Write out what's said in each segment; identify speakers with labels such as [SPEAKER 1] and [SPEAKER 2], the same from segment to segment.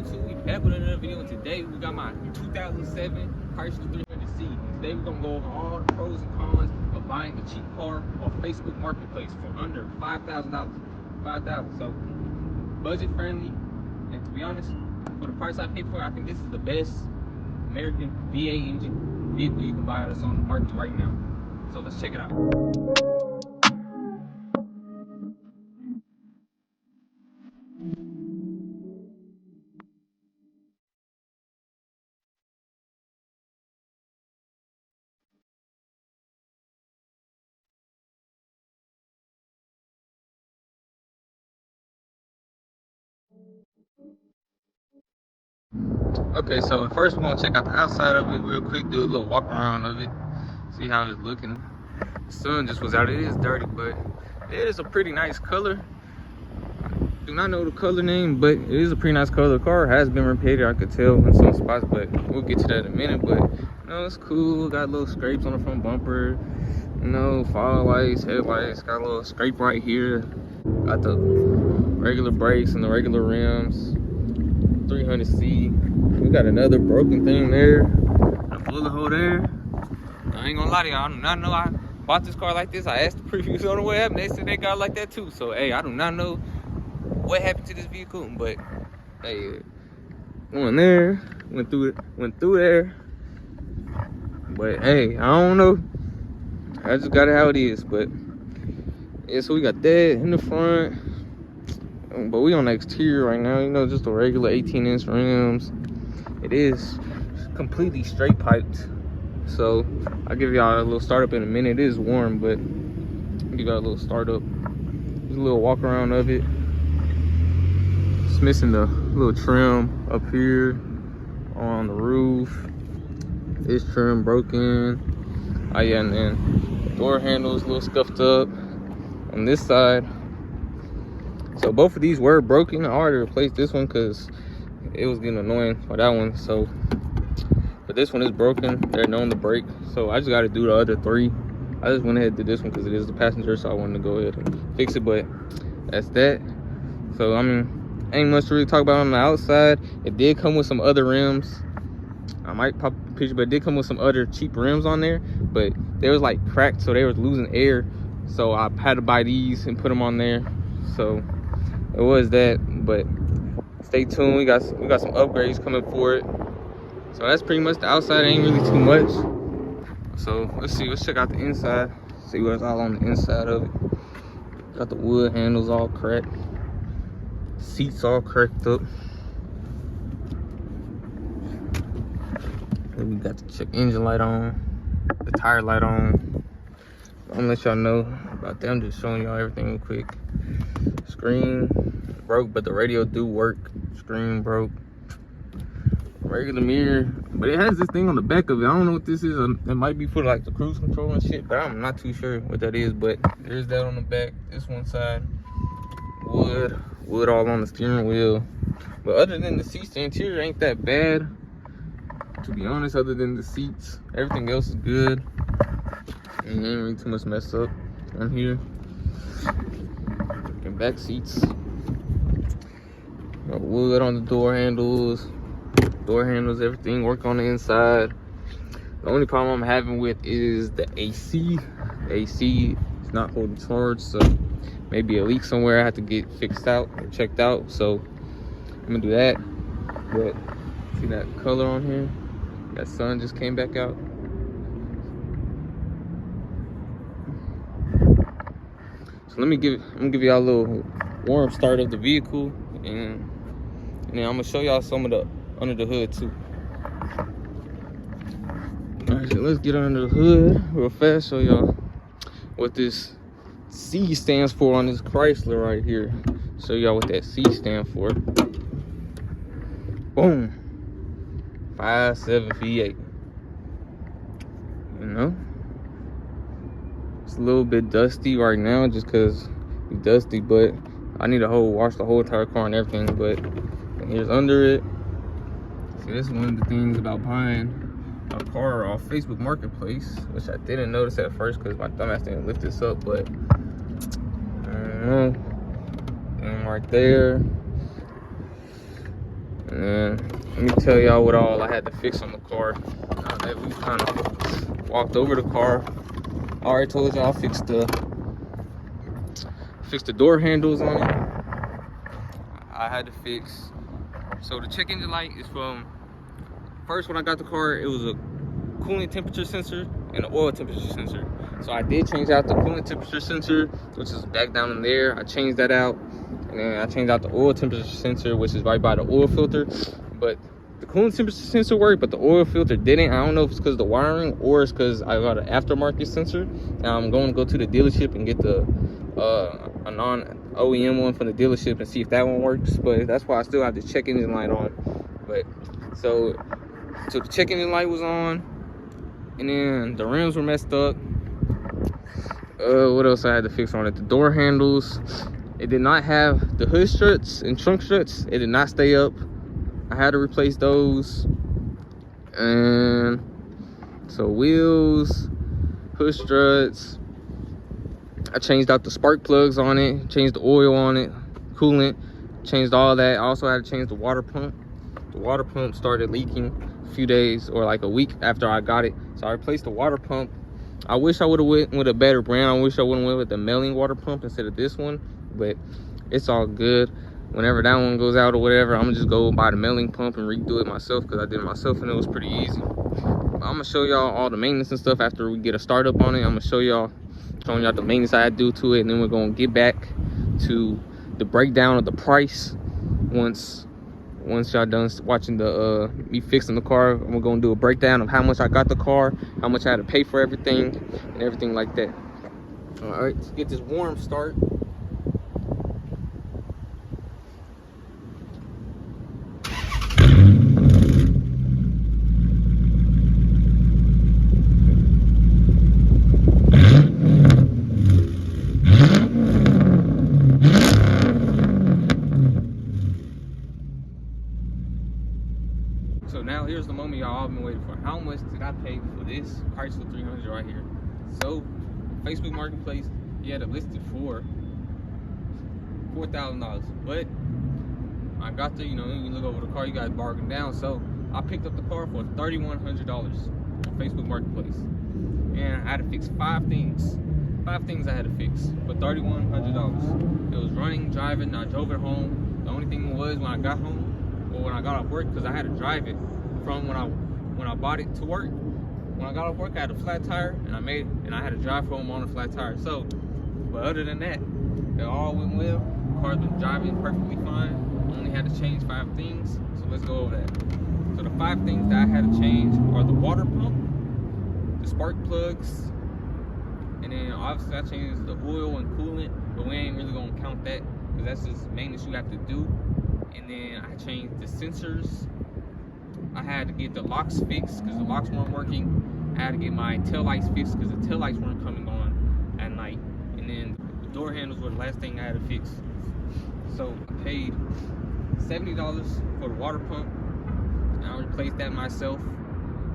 [SPEAKER 1] YouTube, we back with another video, and today we got my 2007 Chrysler 300C. Today we're gonna go over all the pros and cons of buying a cheap car off Facebook Marketplace for under $5,000. $5,000, so budget friendly, and to be honest, for the price I paid for it, I think this is the best American V8 engine vehicle you can buy that's on the market right now. So let's check it out. Okay, so first we're gonna check out the outside of it real quick, do a little walk around of it, see how it's looking. The sun just was out. It is dirty, but it is a pretty nice color. Do not know the color name, but it is a pretty nice color. The car has been repainted, I could tell in some spots, but we'll get to that in a minute. But you know, it's cool. Got little scrapes on the front bumper, you know, fog lights, headlights, got a little scrape right here. Got the regular brakes and the regular rims. 300C. We got another broken thing there, a bullet hole there. I ain't gonna lie to y'all, I do not know I bought this car like this. I asked the previews on the way up, and they said they got it like that too. So hey, I do not know what happened to this vehicle, but hey, went there, went through there. But hey, I don't know. I just got it how it is. But yeah, so we got that in the front. But we on the exterior right now, you know, just the regular 18-inch rims. It is completely straight piped. So I'll give y'all a little startup in a minute. It is warm, but I'll give y'all a little startup. Just a little walk around of it. It's missing the little trim up here on the roof. This trim broken. Oh yeah, and then door handles a little scuffed up on this side. So both of these were broken. I already replaced this one because it was getting annoying for that one. So, but this one is broken. They're known to break. So I just got to do the other three. I just went ahead and did this one because it is the passenger. So I wanted to go ahead and fix it. But that's that. So I mean, ain't much to really talk about on the outside. It did come with some other rims. I might pop a picture, but it did come with some other cheap rims on there. But they was like cracked, so they was losing air. So I had to buy these and put them on there. So it was that, but stay tuned. We got some upgrades coming for it. So that's pretty much the outside. Ain't really too much. So let's check out the inside, see what's all on the inside of it. Got the wood handles all cracked, seats all cracked up. And we got the check engine light on, the tire light on. I'm gonna let y'all know about that. I'm just showing y'all everything real quick. Screen broke, but the radio do work. Screen broke. Regular mirror, but it has this thing on the back of it. I don't know what this is. It might be for like the cruise control and shit, but I'm not too sure what that is. But there's that on the back. This one side, wood all on the steering wheel. But other than the seats, the interior ain't that bad, to be honest. Other than the seats, everything else is good. And ain't really too much messed up on here. And back seats. Got wood on the door handles. Everything work on the inside. The only problem I'm having with is the AC. The AC is not holding charge, so maybe a leak somewhere. I have to get fixed out or checked out. So I'm gonna do that. But see that color on here? That sun just came back out. So I'm gonna give y'all a little warm start of the vehicle, and then I'm gonna show y'all some of the under the hood too. All right, so let's get under the hood real fast. Show y'all what this C stands for on this Chrysler right here. Show y'all what that C stands for. Boom. 5.7 V8. You know, it's a little bit dusty right now just because it's dusty, but I need to wash the whole entire car and everything. But here's under it. So this is one of the things about buying a car off Facebook Marketplace, which I didn't notice at first because my dumbass didn't lift this up, but I don't know. And right there, And then let me tell y'all what all I had to fix on the car. Now that we kind of walked over the car, I already told y'all I fixed the door handles on it. I had to fix, so the check engine light is from, first when I got the car, it was a coolant temperature sensor and an oil temperature sensor. So I did change out the coolant temperature sensor, which is back down in there. I changed that out, and then I changed out the oil temperature sensor, which is right by the oil filter. But the coolant temperature sensor worked, but the oil filter didn't. I don't know if it's because of the wiring or it's because I got an aftermarket sensor. Now I'm going to go to the dealership and get the a non-OEM one from the dealership and see if that one works. But that's why I still have the check engine light on. But so the check engine light was on, and then the rims were messed up. What else I had to fix on it? The door handles, it did not have the hood struts and trunk struts. It did not stay up. I had to replace those. And so wheels, hood struts, I changed out the spark plugs on it, changed the oil on it, coolant, changed all that. I also had to change the water pump. The water pump started leaking a few days or like a week after I got it, so I replaced the water pump. I wish I would have went with a better brand. I wish I would have went with the Melling water pump instead of this one, but it's all good. Whenever that one goes out or whatever, I'm gonna just go buy the Melling pump and redo it myself, because I did it myself and it was pretty easy. I'm gonna show y'all all the maintenance and stuff after we get a startup on it. I'm gonna show y'all, showing y'all the maintenance I had to do to it, and then we're gonna get back to the breakdown of the price once y'all done watching the me fixing the car. I'm gonna do a breakdown of how much I got the car, how much I had to pay for everything, and everything like that. All right, let's get this warm start. So now here's the moment y'all all been waiting for. How much did I pay for this Chrysler 300 right here? So Facebook Marketplace, he had it listed for $4,000, but I got there, you know, you look over the car, you got bargained down. So I picked up the car for $3,100 on Facebook Marketplace, and I had to fix 5 things. 5 things I had to fix for $3,100. It was running, driving. I drove it home. The only thing was when I got home, or when I got off work, because I had to drive it from when I bought it to work. When I got off work, I had a flat tire, and I had to drive home on a flat tire. So, but other than that, it all went well. The car's been driving perfectly fine. Only had to change 5 things. So let's go over that. So the 5 things that I had to change are the water pump, the spark plugs, and then obviously I changed the oil and coolant, but we ain't really gonna count that because that's just maintenance you have to do. And then I changed the sensors. I had to get the locks fixed because the locks weren't working. I had to get my tail lights fixed because the tail lights weren't coming on at night. And then the door handles were the last thing I had to fix. So I paid $70 for the water pump, and I replaced that myself.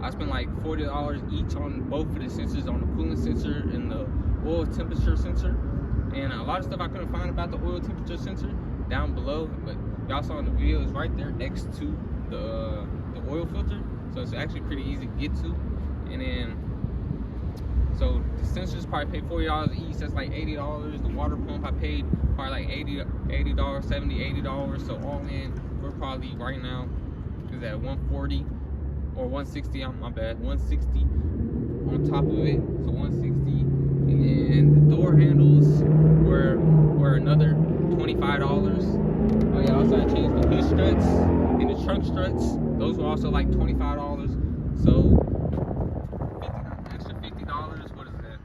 [SPEAKER 1] I spent like $40 each on both of the sensors, on the coolant sensor and the oil temperature sensor. And a lot of stuff I couldn't find about the oil temperature sensor down below, but y'all saw in the video, it's right there next to the oil filter, so it's actually pretty easy to get to. And then so the sensors probably paid $40 each, that's like $80. The water pump I paid probably like $80, $70, $80. So all in, we're probably right now is at $140 or $160. My bad, $160 on top of it, so $160. And then the door handles were another $25. Oh yeah, also I changed the hood struts and the trunk struts. Those were also like $25. So extra $50. What is that?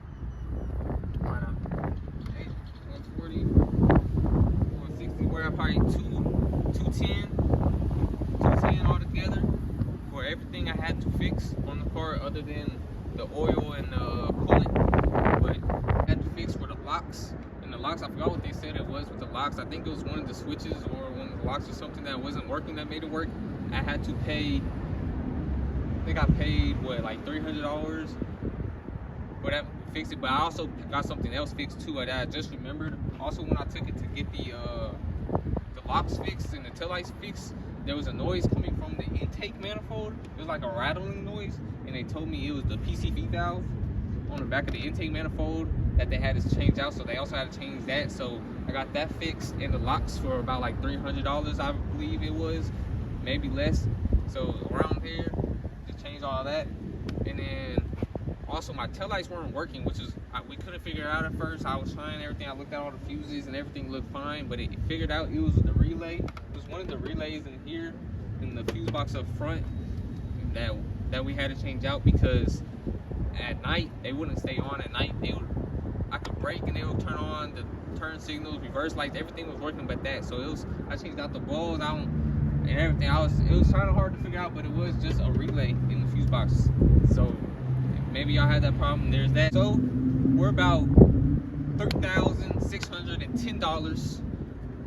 [SPEAKER 1] 140, 160. We're at probably 210 altogether for everything I had to fix on the car, other than the oil and the coolant. But I had to fix for the locks. And the locks, I forgot what they said it was with the locks. I think it was one of the switches or one of the locks or something that wasn't working that made it work. I had to pay, I think I paid what, like $300 for that, fix it. But I also got something else fixed too that I just remembered. Also, when I took it to get the locks fixed and the taillights fixed, there was a noise coming from the intake manifold. It was like a rattling noise, and they told me it was the PCV valve on the back of the intake manifold that they had to change out, so they also had to change that. So I got that fixed, and the locks for about like $300, I believe it was, maybe less. So around here, just changed all that. And then also my taillights weren't working, which is, we couldn't figure it out at first. I was trying everything, I looked at all the fuses and everything looked fine, but it figured out it was the relay. It was one of the relays in here in the fuse box up front that we had to change out, because at night they wouldn't stay on. At night I could brake and they would turn on the turn signals, reverse lights, everything was working but that. So I changed out the balls and everything. It was kind of hard to figure out, but it was just a relay in the fuse box. So maybe y'all had that problem. There's that. So we're about $3,610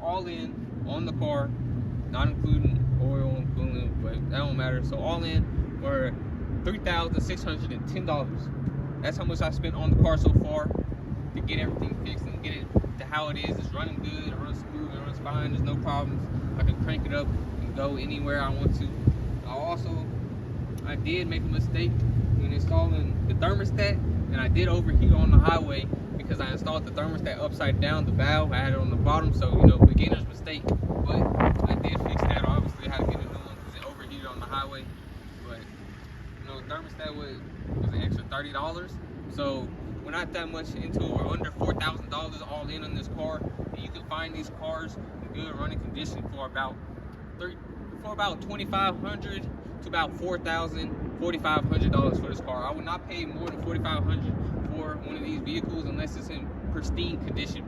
[SPEAKER 1] all in on the car, not including oil and coolant, but that don't matter. So all in, we're $3,610. That's how much I spent on the car so far to get everything fixed and get it to how it is. It's running good, it runs smooth, it runs fine, there's no problems. I can crank it up and go anywhere I want to. I did make a mistake when installing the thermostat, and I did overheat on the highway because I installed the thermostat upside down, the valve, I had it on the bottom, so beginner's mistake. But I did fix that. Obviously I had to get a new one because it overheated on the highway. But the thermostat was an extra $30. So we're not that much into it. We're under $4,000 all in on this car. And you can find these cars in good running condition for about $2,500 to about $4,500 for this car. I would not pay more than $4,500 for one of these vehicles unless it's in pristine condition,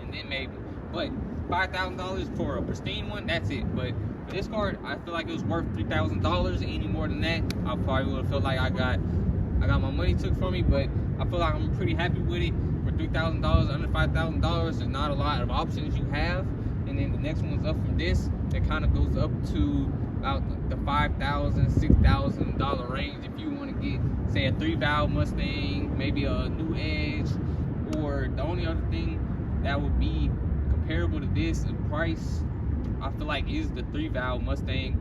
[SPEAKER 1] and then maybe. But $5,000 for a pristine one, that's it. But for this car, I feel like it was worth $3,000. Any more than that, I probably would have felt like I got my money took from me. But I feel like I'm pretty happy with it. For $3,000, under $5,000, there's not a lot of options you have. And then the next one's up from this, that kind of goes up to about the $5,000, $6,000 range if you want to get, say, a 3-valve Mustang, maybe a new Edge, or the only other thing that would be comparable to this in price, I feel like, is the 3-valve Mustang.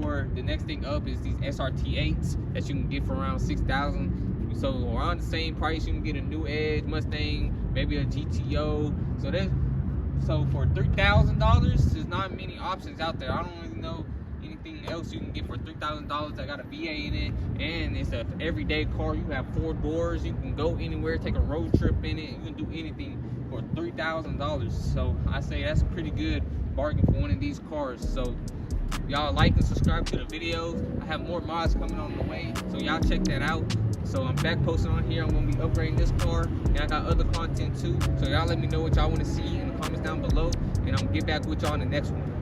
[SPEAKER 1] Or the next thing up is these SRT8s that you can get for around $6,000. So around the same price, you can get a new Edge Mustang, maybe a GTO. So for $3,000, there's not many options out there. I don't really know anything else you can get for $3,000 that got a VA in it, and it's an everyday car. You have 4 doors, you can go anywhere, take a road trip in it, you can do anything for $3,000. So I say that's a pretty good bargain for one of these cars. So y'all like and subscribe to the videos. I have more mods coming on the way, so y'all check that out. So I'm back posting on here. I'm gonna be upgrading this car, and I got other content too. So y'all let me know what y'all want to see in the comments down below, and I'm gonna get back with y'all in the next one.